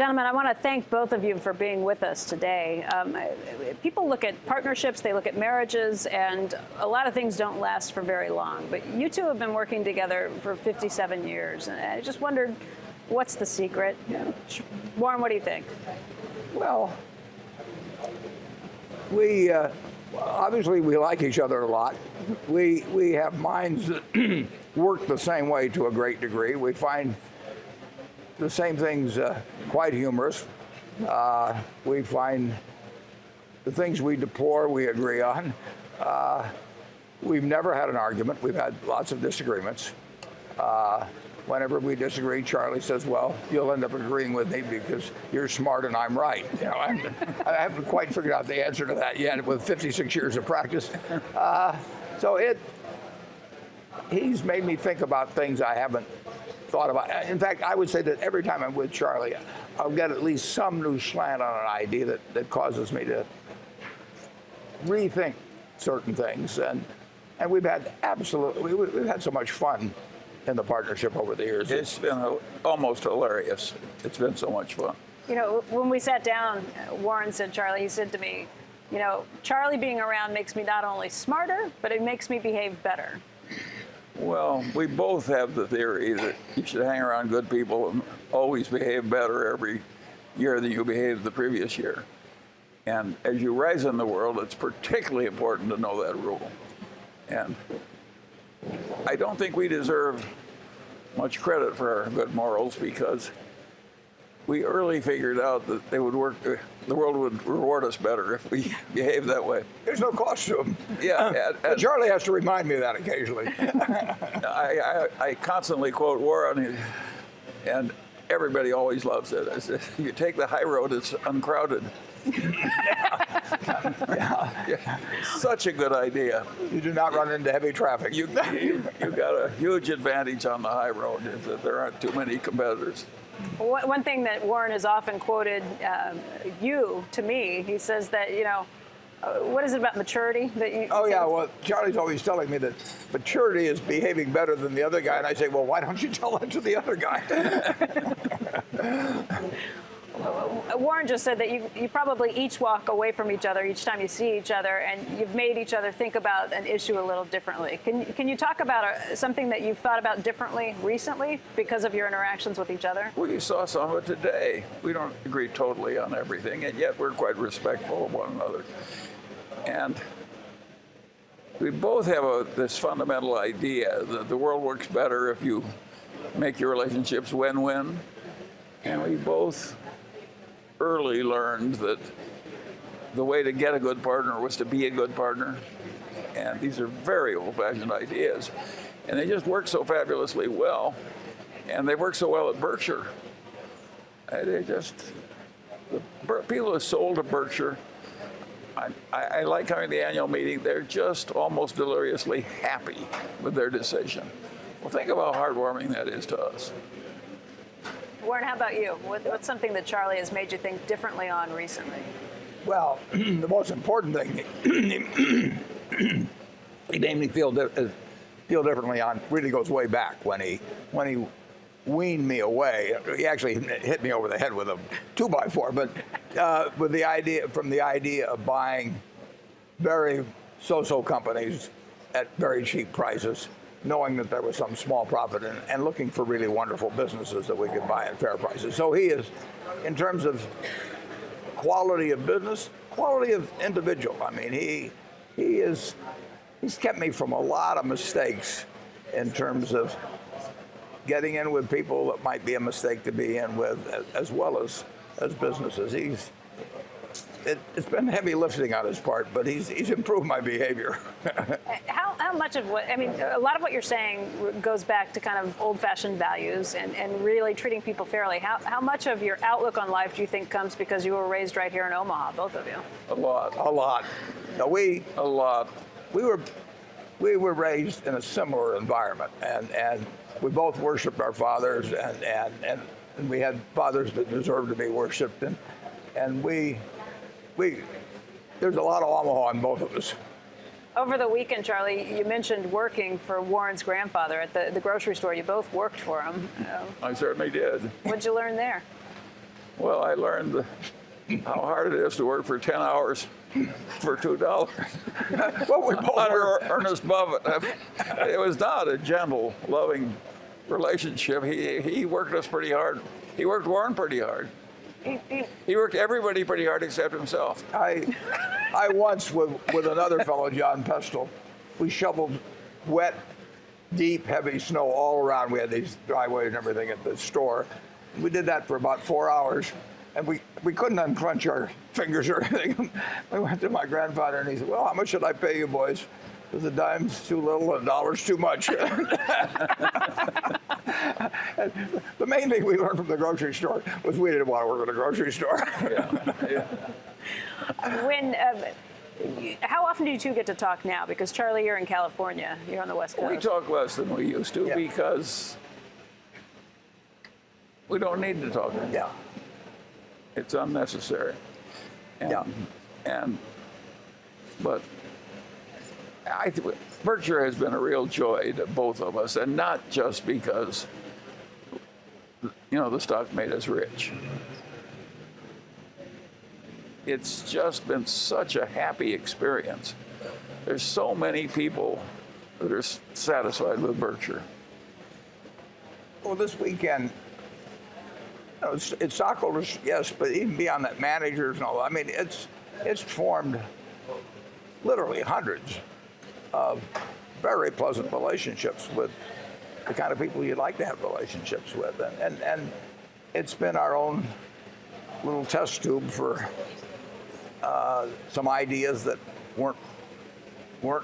Gentlemen, I want to thank both of you for being with us today. People look at partnerships, they look at marriages, and a lot of things don't last for very long. But you two have been working together for 57 years, and I just wondered, what's the secret? Warren, what do you think? Well, we obviously we like each other a lot. We have minds that work the same way to a great degree. We find the same things quite humorous. We find the things we deplore we agree on. We've never had an argument. We've had lots of disagreements. Whenever we disagree, Charlie says, well, you'll end up agreeing with me because you're smart and I'm right. You know, I haven't quite figured out the answer to that yet with 56 years of practice. He's made me think about things I haven't thought about. In fact, I would say that every time I'm with Charlie, I'll get at least some new slant on an idea that causes me to rethink certain things. And we've had we've had so much fun in the partnership over the years. It's been almost hilarious. It's been so much fun. You know, when we sat down, Warren said, Charlie, he said to me, you know, Charlie being around makes me not only smarter, but it makes me behave better. Well, we both have the theory that you should hang around good people and always behave better every year than you behaved the previous year. And as you rise in the world, it's particularly important to know that rule. And I don't think we deserve much credit for our good morals because we early figured out that they would work. The world would reward us better if we behaved that way. There's no cost to them. Yeah, Charlie has to remind me of that occasionally. I constantly quote Warren, and everybody always loves it. I said, you take the high road, it's uncrowded. Yeah. Such a good idea. You do not run into heavy traffic. You got a huge advantage on the high road is that there aren't too many competitors. One thing that Warren has often quoted you to me, he says that, you know, what is it about maturity that you? Oh yeah, well, Charlie's always telling me that maturity is behaving better than the other guy, and I say, well, why don't you tell that to the other guy? Warren just said that you probably each walk away from each other each time you see each other, and you've made each other think about an issue a little differently. Can you talk about something that you've thought about differently recently because of your interactions with each other? Well, you saw some of it today. We don't agree totally on everything, and yet we're quite respectful of one another. And we both have this fundamental idea that the world works better if you make your relationships win-win. And we both early learned that the way to get a good partner was to be a good partner. And these are very old-fashioned ideas. And they just work so fabulously well. And they work so well at Berkshire. The people who sold to Berkshire, I like coming to the annual meeting. They're just almost deliriously happy with their decision. Well, think of how heartwarming that is to us. Warren, how about you? What's something that Charlie has made you think differently on recently? Well, the most important thing he made me feel differently on really goes way back when he weaned me away. He actually hit me over the head with a 2x4, but with the idea of buying very so-so companies at very cheap prices, knowing that there was some small profit and looking for really wonderful businesses that we could buy at fair prices. So he is, in terms of quality of business, quality of individual. I mean, he's kept me from a lot of mistakes in terms of getting in with people that might be a mistake to be in with, as well as businesses. It's been heavy lifting on his part, but he's improved my behavior. How much of what, I mean, a lot of what you're saying goes back to kind of old-fashioned values and really treating people fairly. How much of your outlook on life do you think comes because you were raised right here in Omaha, both of you? A lot. A lot. No, a lot. We were raised in a similar environment, and we both worshipped our fathers, and we had fathers that deserved to be worshipped, and there's a lot of Omaha in both of us. Over the weekend, Charlie, you mentioned working for Warren's grandfather at the grocery store. You both worked for him. I certainly did. What'd you learn there? Well, I learned how hard it is to work for 10 hours for $2. Well, we both Under were. Ernest Buffett. It was not a gentle, loving relationship. He worked us pretty hard. He worked Warren pretty hard. He worked everybody pretty hard except himself. I once, with another fellow, John Pestle, we shoveled wet, deep, heavy snow all around. We had these driveways and everything at the store. We did that for about 4 hours, and we couldn't unclench our fingers or anything. We went to my grandfather, and he said, well, how much should I pay you boys? Because a dime's too little and a dollar's too much. The main thing we learned from the grocery store was we didn't want to work at a grocery store. Yeah. When, how often do you two get to talk now? Because Charlie, you're in California. You're on the West Coast. We talk less than we used to Yeah. because we don't need to talk. Yeah. It's unnecessary. And, Yeah. But Berkshire has been a real joy to both of us, and not just because, the stock made us rich. It's just been such a happy experience. There's so many people that are satisfied with Berkshire. Well, this weekend, it's stockholders, yes, but even beyond that, managers and all. I mean, it's formed literally hundreds of very pleasant relationships with the kind of people you'd like to have relationships with, and it's been our own little test tube for some ideas that weren't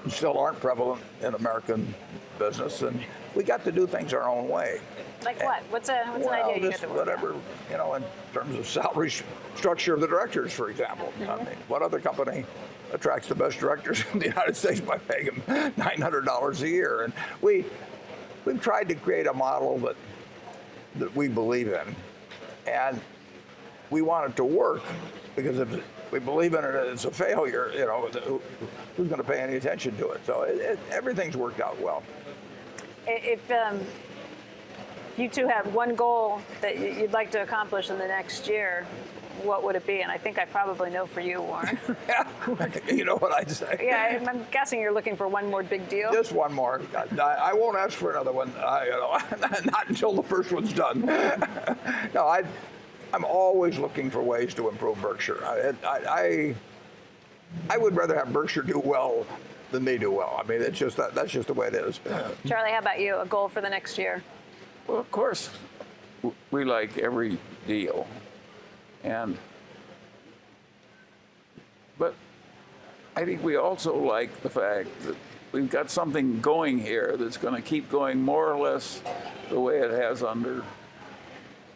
and still aren't prevalent in American business, and we got to do things our own way. Like what? What's an idea you get just to work whatever, in terms of salary structure of the directors, for example. I mean, what other company attracts the best directors in the United States by paying them $900 a year? And we've tried to create a model that we believe in, and we want it to work, because if we believe in it and it's a failure, who's going to pay any attention to it? So everything's worked out well. If you two had one goal that you'd like to accomplish in the next year, what would it be? And I think I probably know for you, Warren. You know what I'd say? Yeah, I'm guessing you're looking for one more big deal. Just one more. I won't ask for another one. Not until the first one's done. No, I'm always looking for ways to improve Berkshire. I would rather have Berkshire do well than they do well. I mean, it's just that's just the way it is. Charlie, how about you? A goal for the next year? Well, of course, we like every deal, but I think we also like the fact that we've got something going here that's going to keep going more or less the way it has under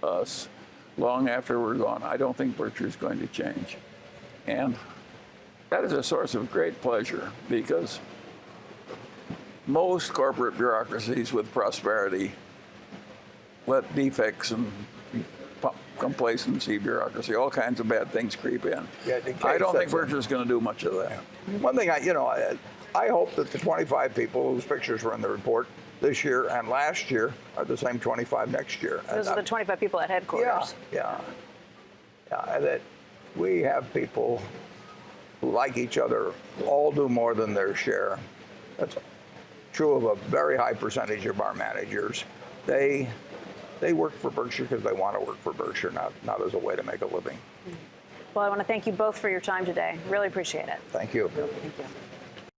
us long after we're gone. I don't think Berkshire's going to change, and that is a source of great pleasure, because most corporate bureaucracies with prosperity let defects and complacency, bureaucracy, all kinds of bad things creep in. Yeah, I don't think Berkshire's going to do much of that. One thing I hope that the 25 people whose pictures were in the report this year and last year are the same 25 next year. Those are the 25 people at headquarters. Yeah, and that we have people who like each other, all do more than their share. That's true of a very high percentage of our managers. They work for Berkshire because they want to work for Berkshire, not as a way to make a living. Well, I want to thank you both for your time today. Really appreciate it. Thank you. Thank you.